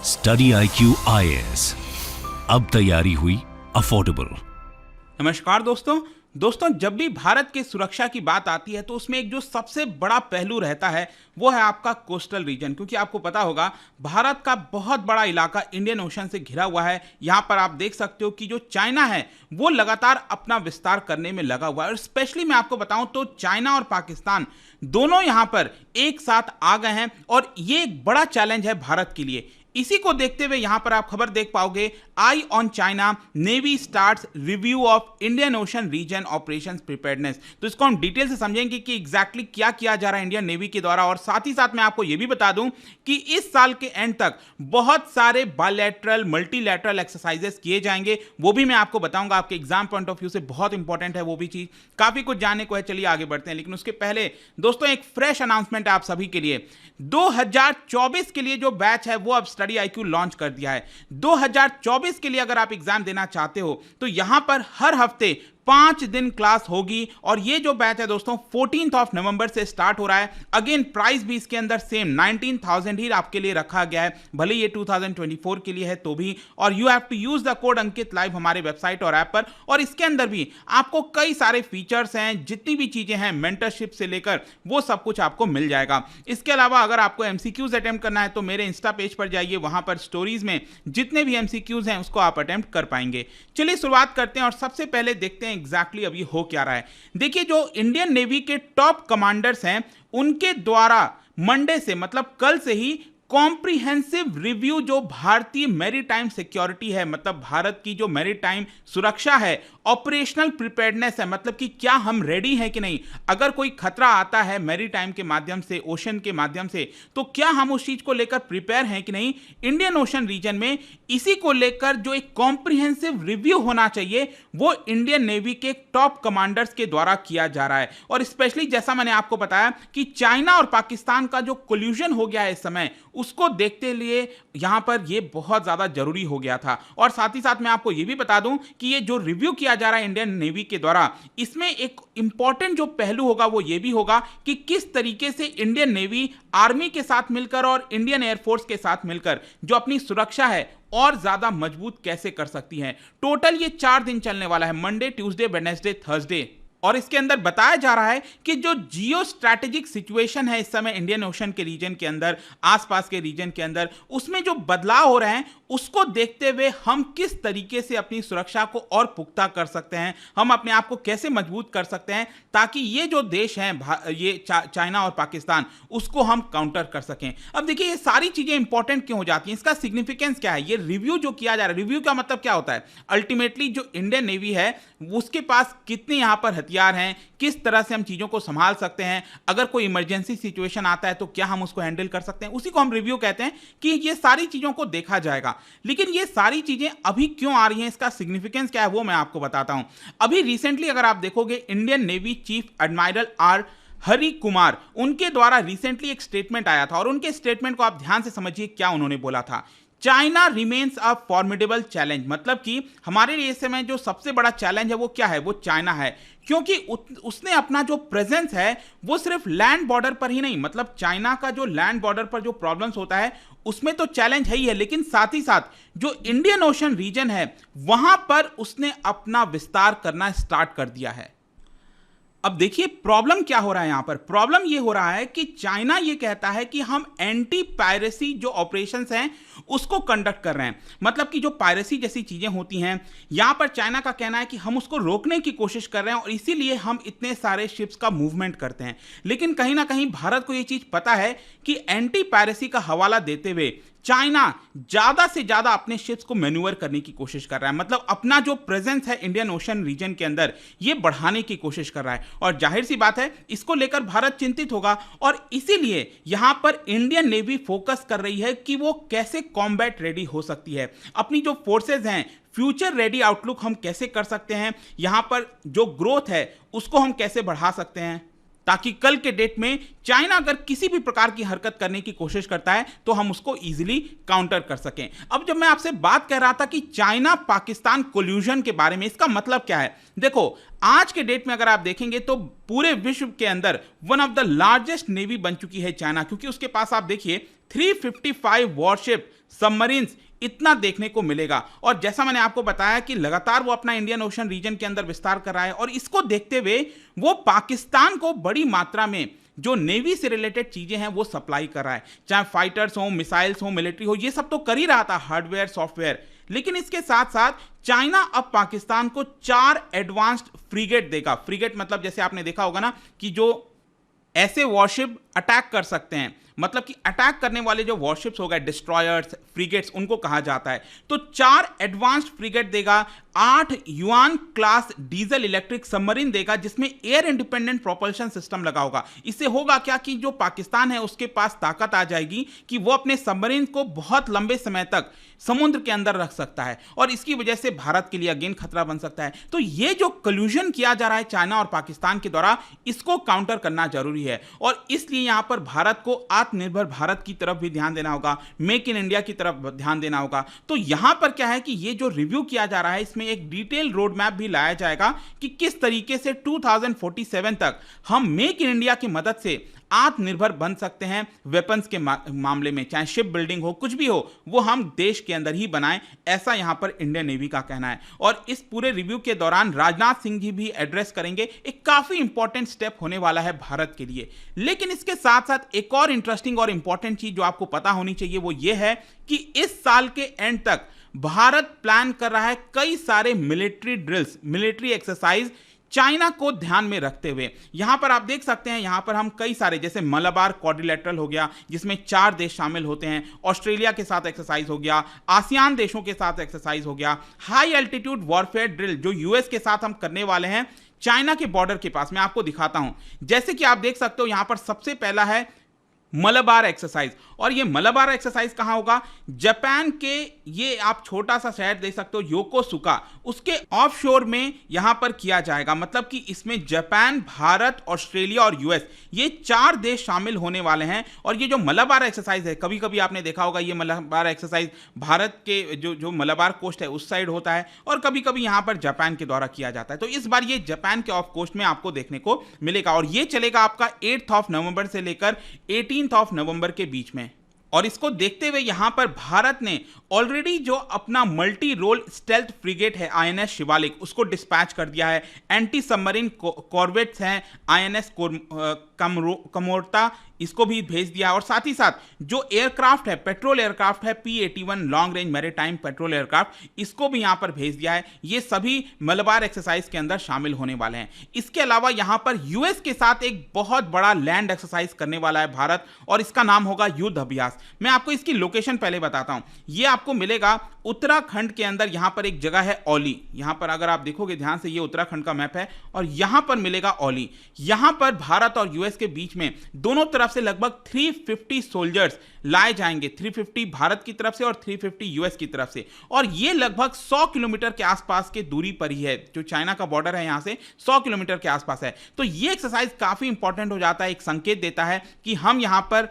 Study IQ IAS, अब तैयारी हुई अफोर्डेबल। नमस्कार दोस्तों, जब भी भारत के सुरक्षा की बात आती है तो उसमें एक जो सबसे बड़ा पहलू रहता है वो है आपका कोस्टल रीजन। क्योंकि आपको पता होगा भारत का बहुत बड़ा इलाका इंडियन ओशन से घिरा हुआ है। यहाँ पर आप देख सकते हो कि जो चाइना है वो लगातार अपना विस्तार करने में लगा हुआ है। और स्पेशली मैं आपको बताऊं तो चाइना और पाकिस्तान दोनों यहाँ पर एक साथ आ गए हैं और ये एक बड़ा चैलेंज है भारत के लिए। इसी को देखते हुए यहां पर आप खबर देख पाओगे, eye on China, navy starts review of Indian Ocean region operations preparedness. तो इसको हम डिटेल से समझेंगे कि एग्जैक्टली क्या किया जा रहा है इंडियन नेवी के द्वारा। और साथ ही साथ मैं आपको यह भी बता दूं कि इस साल के एंड तक बहुत सारे बायलैटरल मल्टीलैटरल एक्सरसाइजेस किए जाएंगे, वो भी मैं आपको बताऊंगा। आपके एग्जाम पॉइंट ऑफ व्यू से बहुत इंपॉर्टेंट है वो भी चीज, काफी कुछ जानने को है। चलिए आगे बढ़ते हैं, लेकिन उसके पहले दोस्तों एक फ्रेश अनाउंसमेंट है आप सभी के लिए। 2024 के लिए जो बैच है वो अब स्टडी IQ लॉन्च कर दिया है। 2024 के लिए अगर आप एग्जाम देना चाहते हो तो यहां पर हर हफ्ते 5 दिन क्लास होगी। और ये जो बैच है दोस्तों 14 नवंबर से स्टार्ट हो रहा है। अगेन प्राइस भी इसके अंदर सेम 19,000 ही आपके लिए रखा गया है, भले ये 2024 के लिए है तो भी। और you have to use the code Ankit live हमारे वेबसाइट और ऐप पर। और इसके अंदर भी आपको कई सारे फीचर्स हैं, जितनी भी चीजें हैं मेंटरशिप से लेकर वो सब कुछ आपको मिल जाएगा। इसके अलावा अगर आपको MCQs अटेम्प्ट करना है तो मेरे इंस्टा पेज पर जाइए, वहां पर स्टोरीज में जितने भी MCQs हैं उसको आप अटेम्प्ट कर पाएंगे। चलिए शुरुआत करते हैं और सबसे पहले देखते हैं एग्जैक्टली अभी हो क्या रहा है। देखिए जो इंडियन नेवी के टॉप कमांडर्स हैं उनके द्वारा मंडे से मतलब कल से ही कॉम्प्रिहेंसिव रिव्यू जो भारतीय मैरीटाइम सिक्योरिटी है, मतलब भारत की जो मैरीटाइम सुरक्षा है, ऑपरेशनल प्रिपेयर्डनेस है, मतलब कि क्या हम रेडी हैं कि नहीं, अगर कोई खतरा आता है मैरीटाइम के माध्यम से, ओशन के माध्यम से, तो क्या हम उस चीज को लेकर प्रिपेयर हैं कि नहीं इंडियन ओशन रीजन में। इसी को लेकर जो एक कॉम्प्रिहेंसिव रिव्यू होना चाहिए वो इंडियन नेवी के टॉप कमांडर्स के द्वारा किया जा रहा है। और स्पेशली जैसा मैंने आपको बताया कि चाइना और पाकिस्तान का जो कोल्यूजन हो गया है इस समय, उसको देखते लिए यहां पर यह बहुत ज्यादा जरूरी हो गया था। और साथ ही साथ मैं आपको यह भी बता दूं कि ये जो रिव्यू किया जा रहा है इंडियन नेवी के द्वारा, इसमें एक इंपॉर्टेंट जो पहलू होगा वो ये भी होगा कि किस तरीके से इंडियन नेवी आर्मी के साथ मिलकर और इंडियन एयरफोर्स के साथ मिलकर जो अपनी सुरक्षा है और ज्यादा मजबूत कैसे कर सकती है। टोटल ये 4 दिन चलने वाला है, मंडे, ट्यूसडे, वेडनेसडे, थर्सडे। और इसके अंदर बताया जा रहा है कि जो जियो स्ट्रैटेजिक सिचुएशन है इस समय इंडियन ओशन के रीजन के अंदर, आसपास के रीजन के अंदर, उसमें जो बदलाव हो रहे हैं उसको देखते हुए हम किस तरीके से अपनी सुरक्षा को और पुख्ता कर सकते हैं, हम अपने आप को कैसे मजबूत कर सकते हैं ताकि ये जो देश हैं ये चाइना और पाकिस्तान, उसको हम काउंटर कर सकें। अब देखिए ये सारी चीजें इंपॉर्टेंट क्यों हो जाती हैं, इसका सिग्निफिकेंस क्या है। ये रिव्यू जो किया जा रहा है, रिव्यू का मतलब क्या होता है, अल्टीमेटली जो इंडियन नेवी है उसके पास कितने यहां पर हथियार हैं, किस तरह से हम चीजों को संभाल सकते हैं, अगर कोई इमरजेंसी सिचुएशन आता है तो क्या हम उसको हैंडल कर सकते हैं, उसी को हम रिव्यू कहते हैं कि ये सारी चीजों को देखा जाएगा। लेकिन ये सारी चीजें अभी क्यों आ रही हैं, इसका सिग्निफिकेंस क्या है वो मैं आपको बताता हूं। अभी रिसेंटली अगर आप देखोगे Indian navy chief admiral R Hari Kumar, उनके द्वारा रिसेंटली एक स्टेटमेंट आया था और उनके स्टेटमेंट को आप ध्यान से समझिए क्या उन्होंने बोला था। चाइना रिमेन्स अ फॉर्मिडेबल चैलेंज, मतलब कि हमारे लिए इस समय जो सबसे बड़ा चैलेंज है वो क्या है, वो चाइना है। क्योंकि उसने अपना जो प्रेजेंस है वो सिर्फ लैंड बॉर्डर पर ही नहीं, मतलब चाइना का जो लैंड बॉर्डर पर जो प्रॉब्लम्स होता है उसमें तो चैलेंज है ही है, लेकिन साथ ही साथ जो इंडियन ओशन रीजन है वहां पर उसने अपना विस्तार करना स्टार्ट कर दिया है। अब देखिए प्रॉब्लम क्या हो रहा है यहां पर, प्रॉब्लम ये हो रहा है कि चाइना ये कहता है कि हम एंटी पायरेसी जो ऑपरेशंस हैं उसको कंडक्ट कर रहे हैं, मतलब कि जो पायरेसी जैसी चीजें होती हैं यहां पर चाइना का कहना है कि हम उसको रोकने की कोशिश कर रहे हैं और इसीलिए हम इतने सारे शिप्स का मूवमेंट करते हैं। लेकिन कहीं ना कहीं भारत को यह चीज पता है कि एंटी पायरेसी का हवाला देते हुए चाइना ज्यादा से ज्यादा अपने शिप्स को मैन्यूवर करने की कोशिश कर रहा है, मतलब अपना जो प्रेजेंस है इंडियन ओशन रीजन के अंदर ये बढ़ाने की कोशिश कर रहा है। और जाहिर सी बात है इसको लेकर भारत चिंतित होगा और इसीलिए यहां पर इंडियन नेवी फोकस कर रही है कि वो कैसे कॉम्बैट रेडी हो सकती है, अपनी जो फोर्सेज हैं फ्यूचर रेडी आउटलुक हम कैसे कर सकते हैं, यहां पर जो ग्रोथ है उसको हम कैसे बढ़ा सकते हैं, ताकि कल के डेट में चाइना अगर किसी भी प्रकार की हरकत करने की कोशिश करता है तो हम उसको इजीली काउंटर कर सकें। अब जब मैं आपसे बात कर रहा था कि चाइना पाकिस्तान कोल्यूजन के बारे में, इसका मतलब क्या है, देखो आज के डेट में अगर आप देखेंगे तो पूरे विश्व के अंदर one of the largest navy बन चुकी है चाइना, क्योंकि उसके पास आप देखिए 355 वॉरशिप सबमरीन्स इतना देखने को मिलेगा। और जैसा मैंने आपको बताया कि लगातार वो अपना इंडियन ओशन रीजन के अंदर विस्तार कर रहा है और इसको देखते हुए वो पाकिस्तान को बड़ी मात्रा में जो नेवी से रिलेटेड चीजें हैं वो सप्लाई कर रहा है, चाहे फाइटर्स हो, मिसाइल्स हो, मिलिट्री हो, ये सब तो कर ही रहा था, हार्डवेयर, सॉफ्टवेयर। लेकिन इसके साथ साथ चाइना अब पाकिस्तान को 4 एडवांस्ड फ्रीगेट देगा। फ्रीगेट मतलब जैसे आपने देखा होगा ना कि जो ऐसे वॉरशिप अटैक कर सकते हैं, मतलब कि अटैक करने वाले जो वॉरशिप्स हो गए, डिस्ट्रॉयर्स, फ्रीगेट्स, उनको कहा जाता है। तो 4 एडवांस्ड फ्रीगेट देगा, 8 yuan class diesel electric submarine देगा जिसमें एयर इंडिपेंडेंट प्रोपल्शन सिस्टम लगा होगा। इससे होगा क्या कि जो पाकिस्तान है उसके पास ताकत आ जाएगी कि वो अपने सबमरीन को बहुत लंबे समय तक समुद्र के अंदर रख सकता है और इसकी वजह से भारत के लिए अगेन खतरा बन सकता है। तो ये जो कल्यूजन किया जा रहा है चाइना और पाकिस्तान के द्वारा, इसको काउंटर करना जरूरी है और इसलिए यहां पर भारत को आत्मनिर्भर भारत की तरफ भी ध्यान देना होगा, मेक इन इंडिया की तरफ ध्यान देना होगा। तो यहां पर क्या है कि ये जो रिव्यू किया जा रहा है इसमें एक डिटेल रोड मैप भी लाया जाएगा कि किस तरीके से 2047 तक हम मेक इन इंडिया की मदद से आत्मनिर्भर बन सकते हैं वेपन्स के मामले में, चाहे शिप बिल्डिंग हो, कुछ भी हो, वो हम देश के अंदर ही बनाएं, ऐसा यहां पर इंडियन नेवी का कहना है। और इस पूरे रिव्यू के दौरान राजनाथ सिंह जी भी एड्रेस करेंगे, एक काफी इंपॉर्टेंट स्टेप होने वाला है भारत के लिए। लेकिन इसके साथ साथ एक और इंटरेस्टिंग और इंपॉर्टेंट चीज जो आपको पता होनी चाहिए वो ये है कि इस साल के एंड तक भारत प्लान कर रहा है कई सारे military drills, military exercise China को ध्यान में रखते हुए। यहां पर आप देख सकते हैं, यहां पर हम कई सारे, जैसे मलाबार क्वाड्रिलेटरल हो गया जिसमें 4 देश शामिल होते हैं, ऑस्ट्रेलिया के साथ एक्सरसाइज हो गया, आसियान देशों के साथ एक्सरसाइज हो गया, हाई एल्टीट्यूड वॉरफेयर ड्रिल जो यूएस के साथ हम करने वाले हैं चाइना के बॉर्डर के पास। मैं आपको दिखाता हूं, जैसे कि आप देख सकते हो यहां पर सबसे पहला है मलाबार एक्सरसाइज। और ये मलाबार एक्सरसाइज कहां होगा? जापान के, ये आप छोटा सा शहर देख सकते हो योकोसुका, उसके ऑफशोर में यहां पर किया जाएगा। मतलब कि इसमें जापान, भारत, ऑस्ट्रेलिया और यूएस, ये 4 देश शामिल होने वाले हैं। और ये जो मलाबार एक्सरसाइज है, कभी कभी आपने देखा होगा ये मलाबार एक्सरसाइज भारत के जो मलाबार कोस्ट है उस साइड होता है और कभी कभी यहां पर जापान के द्वारा किया जाता है। तो इस बार ये जापान के ऑफ कोस्ट में आपको देखने को मिलेगा और ये चलेगा आपका 8 नवंबर से लेकर 18 नवंबर के बीच में। और इसको देखते हुए यहां पर भारत ने ऑलरेडी जो अपना मल्टी रोल स्टेल्थ फ्रिगेट है आईएनएस शिवालिक, उसको डिस्पैच कर दिया है। एंटी सबमरीन कॉर्वेट्स हैं आईएनएस कमोर्ता, इसको भी भेज दिया। और साथ ही साथ जो एयरक्राफ्ट है, पेट्रोल एयरक्राफ्ट है, P-81 long range maritime petrol aircraft, इसको भी यहां पर भेज दिया है। ये सभी मलाबार एक्सरसाइज के अंदर शामिल होने वाले हैं। इसके अलावा यहां पर यूएस के साथ एक बहुत बड़ा लैंड एक्सरसाइज करने वाला है भारत और इसका नाम होगा युद्ध अभ्यास। मैं आपको इसकी लोकेशन पहले बताता हूं। यह आपको मिलेगा उत्तराखंड के अंदर, यहां पर एक जगह है औली। यहां पर अगर आप देखोगे ध्यान से, ये उत्तराखंड का मैप है और यहां पर मिलेगा औली। यहां पर भारत और यूएस के बीच में दोनों तरफ से लगभग 350 सोल्जर्स लाए जाएंगे, 350 भारत की तरफ से और 350 यूएस की तरफ से। और ये लगभग 100 किलोमीटर के आसपास के दूरी पर ही है, जो चाइना का बॉर्डर है यहां से 100 किलोमीटर के आसपास है। तो ये एक्सरसाइज काफी इंपॉर्टेंट हो जाता है, एक संकेत देता है कि हम यहां पर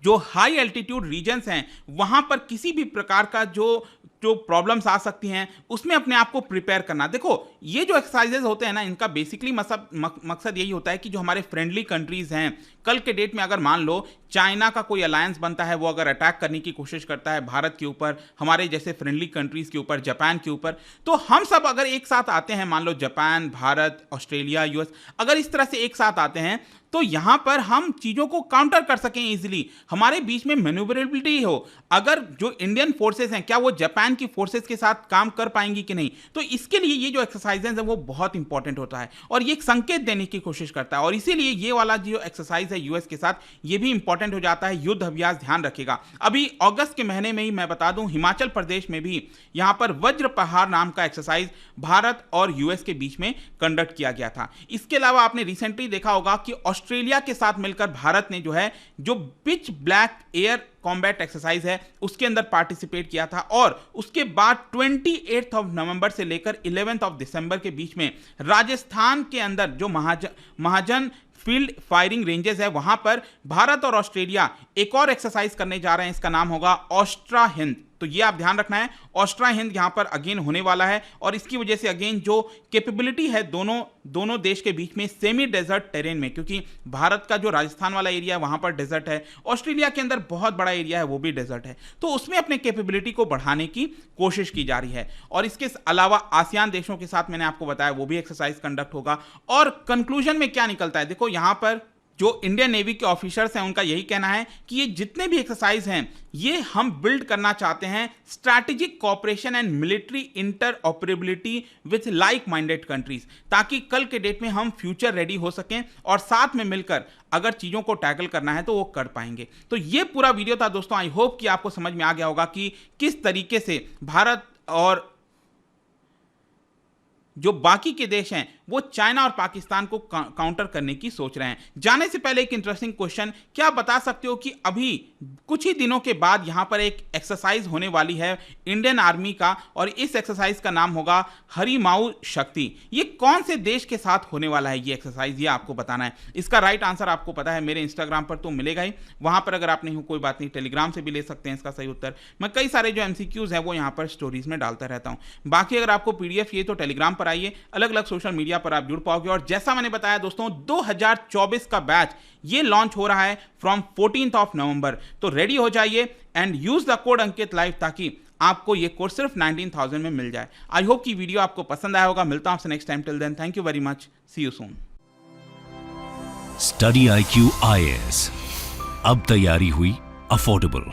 जो हाई एल्टीट्यूड रीजन्स हैं वहां पर किसी भी प्रकार का जो प्रॉब्लम्स आ सकती हैं उसमें अपने आप को प्रिपेयर करना। देखो ये जो एक्सरसाइजेज होते हैं ना, इनका बेसिकली मकसद यही होता है कि जो हमारे फ्रेंडली कंट्रीज हैं, कल के डेट में अगर मान लो चाइना का कोई अलायंस बनता है, वो अगर अटैक करने की कोशिश करता है भारत के ऊपर, हमारे जैसे फ्रेंडली कंट्रीज के ऊपर, जापान के ऊपर, तो हम सब अगर एक साथ आते हैं, मान लो जापान, भारत, ऑस्ट्रेलिया, यूएस, अगर इस तरह से एक साथ आते हैं तो यहां पर हम चीजों को काउंटर कर सकें इजीली, हमारे बीच में मैन्यूवरेबिलिटी हो। अगर जो इंडियन फोर्सेस हैं, क्या वो जापान की फोर्सेस के साथ काम कर पाएंगी कि नहीं, तो इसके लिए ये जो एक्सरसाइजेज है वो बहुत इंपॉर्टेंट होता है और ये एक संकेत देने की कोशिश करता है। और इसीलिए ये वाला जो एक्सरसाइज है यूएस के साथ, ये भी इंपॉर्टेंट हो जाता है। युद्ध अभ्यास ध्यान रखेगा। अभी अगस्त के महीने में ही मैं बता दूं, हिमाचल प्रदेश में भी यहां पर वज्र पहाड़ नाम का एक्सरसाइज भारत और यूएस के बीच में कंडक्ट किया गया था। इसके अलावा आपने रिसेंटली देखा होगा कि ऑस्ट्रेलिया के साथ मिलकर भारत ने जो pitch black air combat exercise है उसके अंदर पार्टिसिपेट किया था। और उसके बाद 28 नवंबर से लेकर 11 दिसंबर के बीच में राजस्थान के अंदर जो महाजन फील्ड फायरिंग रेंजेस है, वहां पर भारत और ऑस्ट्रेलिया एक और एक्सरसाइज करने जा रहे हैं। इसका नाम होगा ऑस्ट्रा हिंद। तो ये आप ध्यान रखना है। ऑस्ट्रा हिंद यहाँ पर अगेन होने वाला है और इसकी वजह से अगेन जो कैपेबिलिटी है दोनों देश के बीच में सेमी डेजर्ट टेरेन में, क्योंकि भारत का जो राजस्थान वाला एरिया है वहां पर डेजर्ट है, ऑस्ट्रेलिया के अंदर बहुत बड़ा एरिया है वो भी डेजर्ट है, तो उसमें अपने कैपेबिलिटी को बढ़ाने की कोशिश की जा रही है। और इसके अलावा आसियान देशों के साथ मैंने आपको बताया वो भी एक्सरसाइज कंडक्ट होगा। और कंक्लूजन में क्या निकलता है, देखो यहां पर जो इंडियन नेवी के ऑफिसर्स हैं उनका यही कहना है कि ये जितने भी एक्सरसाइज हैं ये हम बिल्ड करना चाहते हैं strategic cooperation and military interoperability with like minded countries, ताकि कल के डेट में हम फ्यूचर रेडी हो सकें और साथ में मिलकर अगर चीज़ों को टैकल करना है तो वो कर पाएंगे। तो ये पूरा वीडियो था दोस्तों, आई होप कि आपको समझ में आ गया होगा कि किस तरीके से भारत और जो बाकी के देश हैं वो चाइना और पाकिस्तान को काउंटर करने की सोच रहे हैं। जाने से पहले एक इंटरेस्टिंग क्वेश्चन, क्या आप बता सकते हो कि अभी कुछ ही दिनों के बाद यहां पर एक एक्सरसाइज होने वाली है इंडियन आर्मी का, और इस एक्सरसाइज का नाम होगा हरिमाऊ शक्ति। ये कौन से देश के साथ होने वाला है ये एक्सरसाइज, ये आपको बताना है। इसका राइट आंसर आपको पता है, मेरे इंस्टाग्राम पर तो मिलेगा ही, वहां पर अगर आप नहीं हो कोई बात नहीं, टेलीग्राम से भी ले सकते हैं इसका सही उत्तर। मैं कई सारे जो MCQs हैं वो यहाँ पर स्टोरीज में डालता रहता हूं। बाकी अगर आपको PDF चाहिए तो टेलीग्राम पर आइए, अलग अलग सोशल मीडिया पर आप जुड़ पाओगे। और जैसा मैंने बताया दोस्तों 2024 का बैच ये लॉन्च हो रहा है फ्रॉम 14 नवंबर, तो रेडी हो जाइए and use the code Ankit live ताकि आपको ये कोर्स सिर्फ 19,000 में मिल जाए। आई होप कि वीडियो आपको पसंद आया होगा। मिलता हूं आपसे next time, till then thank you very much, see you soon. Study IQ IAS, अब तैयारी हुई अफोर्डेबल।